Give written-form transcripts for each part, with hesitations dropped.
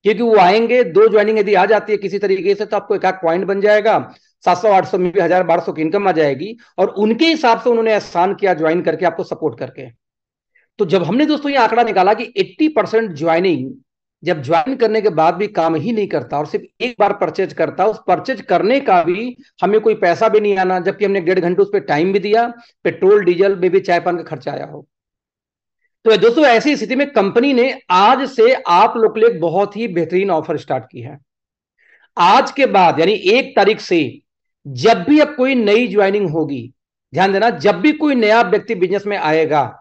क्योंकि वो आएंगे, दो ज्वाइनिंग यदि आ जाती है किसी तरीके से तो आपको एक आध पॉइंट बन जाएगा, 700 800 में भी 1000 1200 की इनकम आ जाएगी। और उनके हिसाब से उन्होंने एहसान किया ज्वाइन करके, आपको सपोर्ट करके। तो जब हमने दोस्तों ये आंकड़ा निकाला कि 80% ज्वाइनिंग जब ज्वाइन करने के बाद भी काम ही नहीं करता और सिर्फ एक बार परचेज करता, उस परचेज करने का भी हमें कोई पैसा भी नहीं आना, जबकि हमने 1.5 घंटे उस पर टाइम भी दिया, पेट्रोल डीजल में भी चाय पान का खर्चा आया हो। तो दोस्तों ऐसी स्थिति में कंपनी ने आज से आप लोग के लिए एक बहुत ही बेहतरीन ऑफर स्टार्ट की है। आज के बाद यानी 1 तारीख से जब भी अब कोई नई ज्वाइनिंग होगी, ध्यान देना, जब भी कोई नया व्यक्ति बिजनेस में आएगा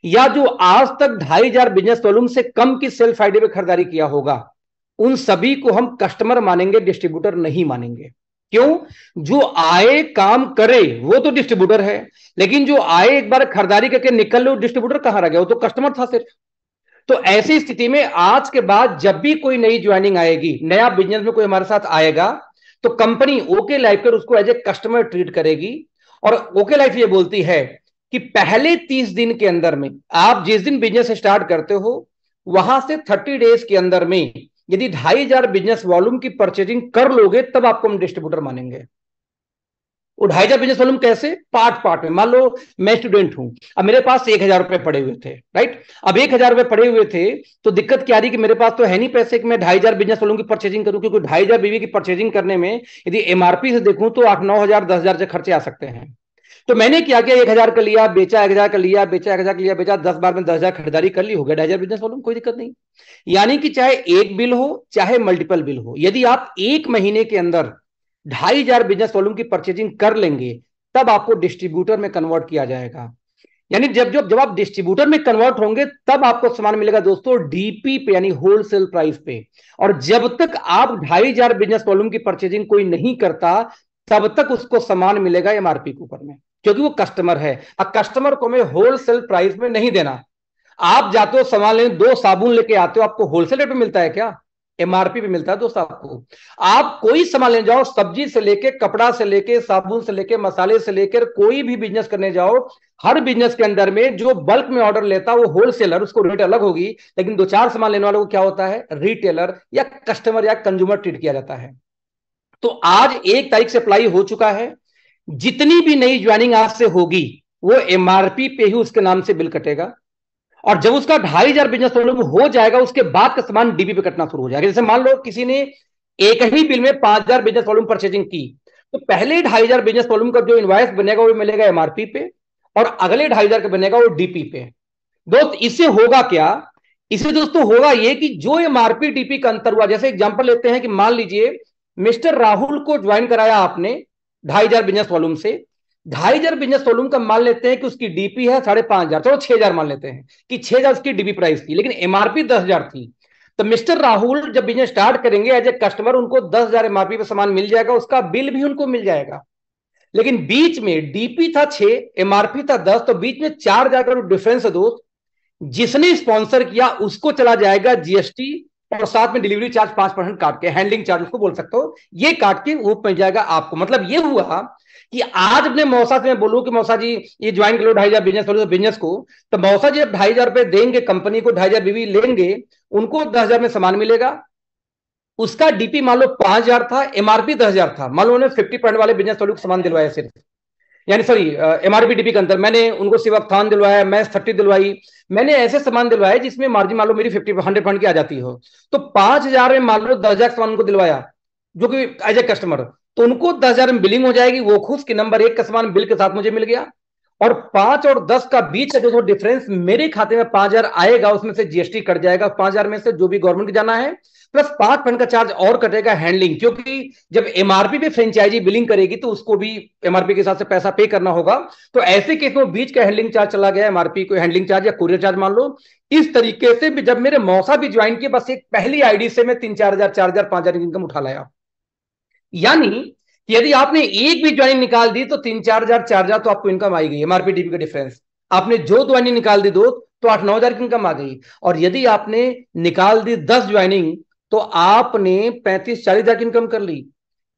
या जो आज तक 2500 बिजनेस वॉल्यूम से कम की सेल्फ आईडी पे खरीदारी किया होगा, उन सभी को हम कस्टमर मानेंगे, डिस्ट्रीब्यूटर नहीं मानेंगे। क्यों? जो आए काम करे वो तो डिस्ट्रीब्यूटर है, लेकिन जो आए एक बार खरीदारी करके निकल लो, डिस्ट्रीब्यूटर कहां रह गया? वो तो कस्टमर था सिर्फ। तो ऐसी स्थिति में आज के बाद जब भी कोई नई ज्वाइनिंग आएगी, नया बिजनेस में कोई हमारे साथ आएगा, तो कंपनी ओके लाइफ उसको एज ए कस्टमर ट्रीट करेगी। और ओके लाइफ ये बोलती है कि पहले 30 दिन के अंदर में, आप जिस दिन बिजनेस स्टार्ट करते हो वहां से 30 डेज के अंदर में यदि 2500 बिजनेस वॉल्यूम की परचेजिंग कर लोगे, तब आपको हम डिस्ट्रीब्यूटर मानेंगे। वो 2500 बिजनेस वॉल्यूम कैसे? पार्ट पार्ट में। मान लो मैं स्टूडेंट हूं, अब मेरे पास 1000 रुपए पड़े हुए थे, राइट? अब 1000 रुपए पड़े हुए थे तो दिक्कत क्या आ रही कि मेरे पास तो है नहीं पैसे कि मैं 2500 बिजनेस वॉल्यूम की परचेजिंग करूं, क्योंकि 2500 बीवी की परचेजिंग करने में यदि एमआरपी से देखूं तो 8 9 हजार 10 हजार से खर्चे आ सकते हैं। तो मैंने क्या किया, 1000 का लिया, बेचा 1000 का लिया, बेचा 1000 का लिया, बेचा 10 बार में 10 हजार खरीदारी कर ली, हो गया 2500 बिजनेस वॉल्यूम, कोई दिक्कत नहीं। यानी कि चाहे एक बिल हो चाहे मल्टीपल बिल हो, यदि आप एक महीने के अंदर 2500 बिजनेस वॉल्यूम की परचेजिंग कर लेंगे, तब आपको डिस्ट्रीब्यूटर में कन्वर्ट किया जाएगा। यानी जब जब जब आप डिस्ट्रीब्यूटर में कन्वर्ट होंगे तब आपको सामान मिलेगा दोस्तों डीपी पे, यानी होलसेल प्राइस पे। और जब तक आप 2500 बिजनेस वॉल्यूम की परचेजिंग कोई नहीं करता, तब तक उसको सामान मिलेगा एमआरपी के ऊपर में, क्योंकि वो कस्टमर है। अब कस्टमर को मैं होलसेल प्राइस में नहीं देना। आप जाते हो सामान लेने, 2 साबुन लेके आते हो, आपको होलसेल रेट पे मिलता है क्या? एमआरपी पे मिलता है दोस्त आपको। आप कोई सामान ले जाओ, सब्जी से लेके, कपड़ा से लेके, साबुन से लेके, मसाले से लेकर, कोई भी बिजनेस करने जाओ, हर बिजनेस के अंदर में जो बल्क में ऑर्डर लेता है वो होलसेलर, उसको रेट अलग होगी। लेकिन 2 4 सामान लेने वालों को क्या होता है? रिटेलर या कस्टमर या कंज्यूमर ट्रीट किया जाता है। तो आज 1 तारीख से अप्लाई हो चुका है, जितनी भी नई ज्वाइनिंग आज से होगी वो एमआरपी पे ही उसके नाम से बिल कटेगा। और जब उसका 2500 बिजनेस वॉल्यूम हो जाएगा, उसके बाद का सामान डीबी पे कटना शुरू हो जाएगा। जैसे मान लो किसी ने एक ही बिल में 5000 बिजनेस वॉल्यूम परचेजिंग की, तो पहले 2500 बिजनेस वॉल्यूम का जो इनवॉइस बनेगा वो मिलेगा एमआरपी पे, और अगले 2500 का बनेगा वो डीपी पे। दोस्त इससे होगा क्या? इससे दोस्तों होगा ये कि जो एमआरपी डीपी का अंतर हुआ, जैसे एग्जांपल लेते हैं कि मान लीजिए मिस्टर राहुल को ज्वाइन कराया आपने 2500 बिजनेस वॉल्यूम से, 2500 बिजनेस वॉल्यूम का मान लेते हैं कि उसकी डीपी है 5,500, चलो 6000 मान लेते हैं कि 6000 उसकी डीपी प्राइस थी, लेकिन एमआरपी 10,000 थी। तो मिस्टर राहुल जब बिजनेस स्टार्ट करेंगे एज ए कस्टमर, उनको 10,000 एमआरपी पे सामान मिल जाएगा, उसका बिल भी उनको मिल जाएगा। लेकिन बीच में डीपी था 6, एमआरपी था 10, तो बीच में 4,000 का डिफरेंस है दोस्त, जिसने स्पॉन्सर किया उसको चला जाएगा जीएसटी, और साथ में डिलीवरी चार्ज 5% काट के, हैंडलिंग चार्ज उसको बोल सकते हो, ये काट के वो मिल जाएगा आपको। मतलब ये हुआ कि आज अपने मौसा से मैं बोलूं कि मौसा जी ये ज्वाइन कर लो 2500 बिजनेस को, तो मौसा जी 2500 रुपए देंगे कंपनी को, 2500 बीवी लेंगे, उनको 10,000 में सामान मिलेगा। उसका डीपी मान लो 5,000 था, एमआरपी 10,000 था, मान लो उन्होंने 50% वाले बिजनेस वालों को सामान दिलवाया सिर्फ, यानी सॉरी एमआरपी डीपी के अंदर मैंने उनको सिर्फ अफ्तान दिलवाया, मैच 30 दिलवाई, मैंने ऐसे सामान दिलवाए जिसमें मार्जिन मान लो मेरी 50 100% की आ जाती हो, तो 5,000 में मान लो 10,000 सामान उनको दिलवाया जो कि एज ए कस्टमर, तो उनको 10,000 में बिलिंग हो जाएगी, वो खुश कि नंबर 1 का सामान बिल के साथ मुझे मिल गया। और 5 और 10 का बीच का जो डिफरेंस मेरे खाते में 5,000 आएगा, उसमें से जीएसटी कट जाएगा, 5,000 में से जो भी गवर्नमेंट को जाना है, प्लस 5% का चार्ज और कटेगा हैंडलिंग, क्योंकि जब एमआरपी पे फ्रेंचाइजी बिलिंग करेगी तो उसको भी एमआरपी के हिसाब से पैसा पे करना होगा। तो ऐसे केस में बीच का हैंडलिंग चार्ज चला गया, एमआरपी को हैंडलिंग चार्ज या कुरियर चार्ज मान लो। इस तरीके से भी जब मेरे मौसा भी ज्वाइन किए, बस एक पहली आईडी से मैं 3 4 हजार 4,000 5,000 इनकम उठा लाया। यानी यदि आपने एक भी ज्वाइनिंग निकाल दी तो 3 4 हजार 4,000 तो आपको इनकम आई गई, एमआरपी डीपी का डिफरेंस। आपने जो ज्वाइनिंग निकाल दी दो तो 8 9 हजार की इनकम आ गई। और यदि आपने निकाल दी 10 ज्वाइनिंग तो आपने 35 40 हजार की इनकम कर ली।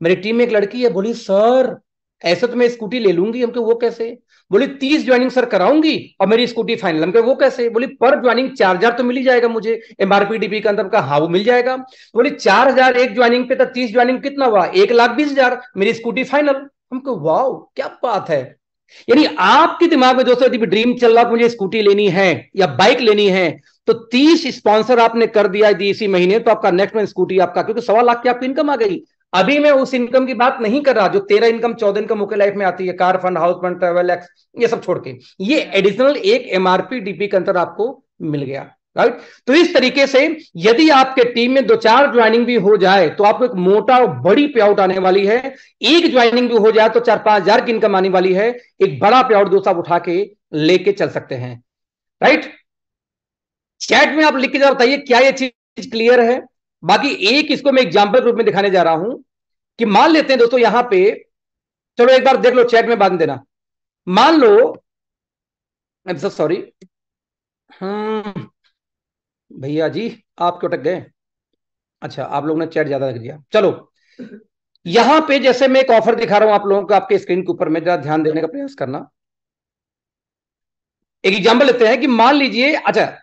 मेरी टीम में एक लड़की है, बोली सर ऐसे तो मैं स्कूटी ले लूंगी। हमको वो कैसे? बोले 30 ज्वाइनिंग सर कराऊंगी और मेरी स्कूटी फाइनल। हमको वो कैसे? बोले पर ज्वाइनिंग 4,000 तो मिल ही जाएगा मुझे एमआरपी डीपी के अंदर का। हाँ वो मिल जाएगा। बोले 4,000 एक ज्वाइनिंग पे, तो 30 ज्वाइनिंग कितना हुआ? 1,20,000, मेरी स्कूटी फाइनल। हमको वाह क्या बात है। यानी आपके दिमाग में दोस्तों यदि ड्रीम चल रहा, मुझे स्कूटी लेनी है या बाइक लेनी है, तो 30 स्पॉन्सर आपने कर दिया यदि इसी महीने, तो आपका नेक्स्ट मंथ स्कूटी आपका, क्योंकि 1.25 लाख की आपकी इनकम आ गई। अभी मैं उस इनकम की बात नहीं कर रहा जो 13 इनकम 14 इनकम मुख्य लाइफ में आती है, car fund, house fund, travel x, ये सब छोड़ के। ये एडिशनल एक एमआरपी डीपी के अंतर आपको मिल गया। राइट। तो इस तरीके से यदि आपके टीम में 2-4 ज्वाइनिंग भी हो जाए तो आपको एक मोटा और बड़ी पे आउट आने वाली है। एक ज्वाइनिंग भी हो जाए तो 4-5 हजार की इनकम आने वाली है। एक बड़ा पे आउट दोस्त आप उठा के लेके चल सकते हैं। राइट। चैट में आप लिख के जरा बताइए क्या ये चीज क्लियर है। बाकी एक इसको मैं एग्जाम्पल रूप में दिखाने जा रहा हूं कि मान लेते हैं दोस्तों यहां पे, चलो एक बार देख लो चैट में बांध देना। मान लो, आई एम सो सॉरी, भैया जी आप क्यों अटक गए? अच्छा आप लोगों ने चैट ज्यादा रख दिया। चलो यहां पे जैसे मैं एक ऑफर दिखा रहा हूं आप लोगों को आपके स्क्रीन के ऊपर में, जरा ध्यान देने का प्रयास करना। एक एग्जाम्पल लेते हैं कि मान लीजिए, अच्छा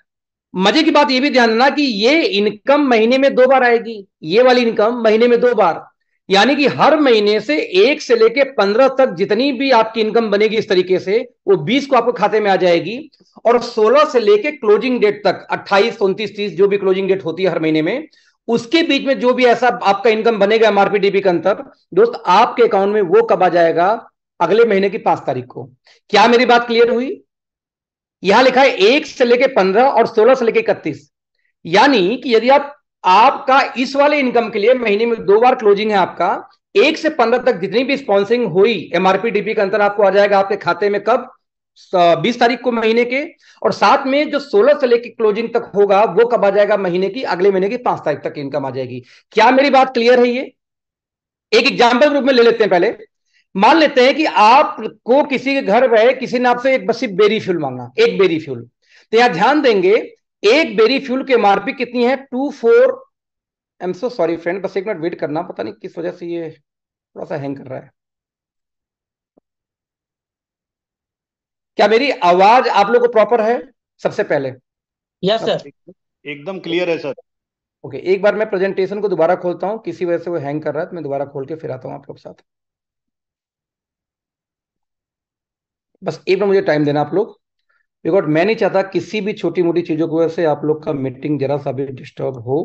मजे की बात ये भी ध्यान देना कि ये इनकम महीने में 2 बार आएगी। ये वाली इनकम महीने में 2 बार, यानी कि हर महीने से 1 से लेके 15 तक जितनी भी आपकी इनकम बनेगी इस तरीके से, वो 20 को आपको खाते में आ जाएगी। और 16 से लेके क्लोजिंग डेट तक, 28, 29, 30 जो भी क्लोजिंग डेट होती है हर महीने में, उसके बीच में जो भी ऐसा आपका इनकम बनेगा एमआरपी डीबी का अंतर, दोस्त आपके अकाउंट में वो कब आ जाएगा? अगले महीने की 5 तारीख को। क्या मेरी बात क्लियर हुई? यहां लिखा है 1 से लेके 15 और 16 से लेके 31। यानी कि यदि आपका इस वाले इनकम के लिए महीने में 2 बार क्लोजिंग है आपका, 1 से 15 तक जितनी भी स्पॉन्सरिंग हुई एमआरपी डीपी का अंतर आपको आ जाएगा आपके खाते में कब? 20 तारीख को महीने के। और साथ में जो 16 से लेकर क्लोजिंग तक होगा वो कब आ जाएगा? महीने की अगले महीने की 5 तारीख तक इनकम आ जाएगी। क्या मेरी बात क्लियर है? ये एक एग्जाम्पल ग्रुप में ले लेते हैं। पहले मान लेते हैं कि आपको किसी के घर गए, किसी ने आपसे एक बस बेरी फ्यूल मांगा, एक बेरी फ्यूल। तो यहां ध्यान देंगे, एक बेरी फ्यूल की एमआरपी कितनी है? 24। I am so sorry friend, बस एक मिनट वेट करना, पता नहीं किस वजह से ये थोड़ा सा हैंग कर रहा है। क्या मेरी आवाज आप लोग को प्रॉपर है सबसे पहले? Yes sir. एकदम क्लियर है सर। ओके, एक बार मैं प्रेजेंटेशन को दोबारा खोलता हूं, किसी वजह से वो हैंग कर रहा है, तो मैं दोबारा खोल के फिर आता हूं आप लोग साथ। बस एक बार मुझे टाइम देना आप लोग, बिकॉज मैं नहीं चाहता किसी भी छोटी मोटी चीजों की वजह से आप लोग का मीटिंग जरा सा भी डिस्टर्ब हो।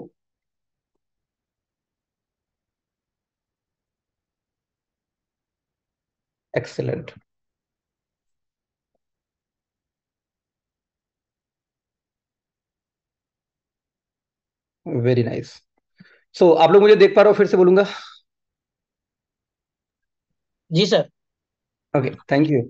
Excellent, very nice. सो आप लोग मुझे देख पा रहे हो? फिर से बोलूंगा। जी सर। Okay, thank you.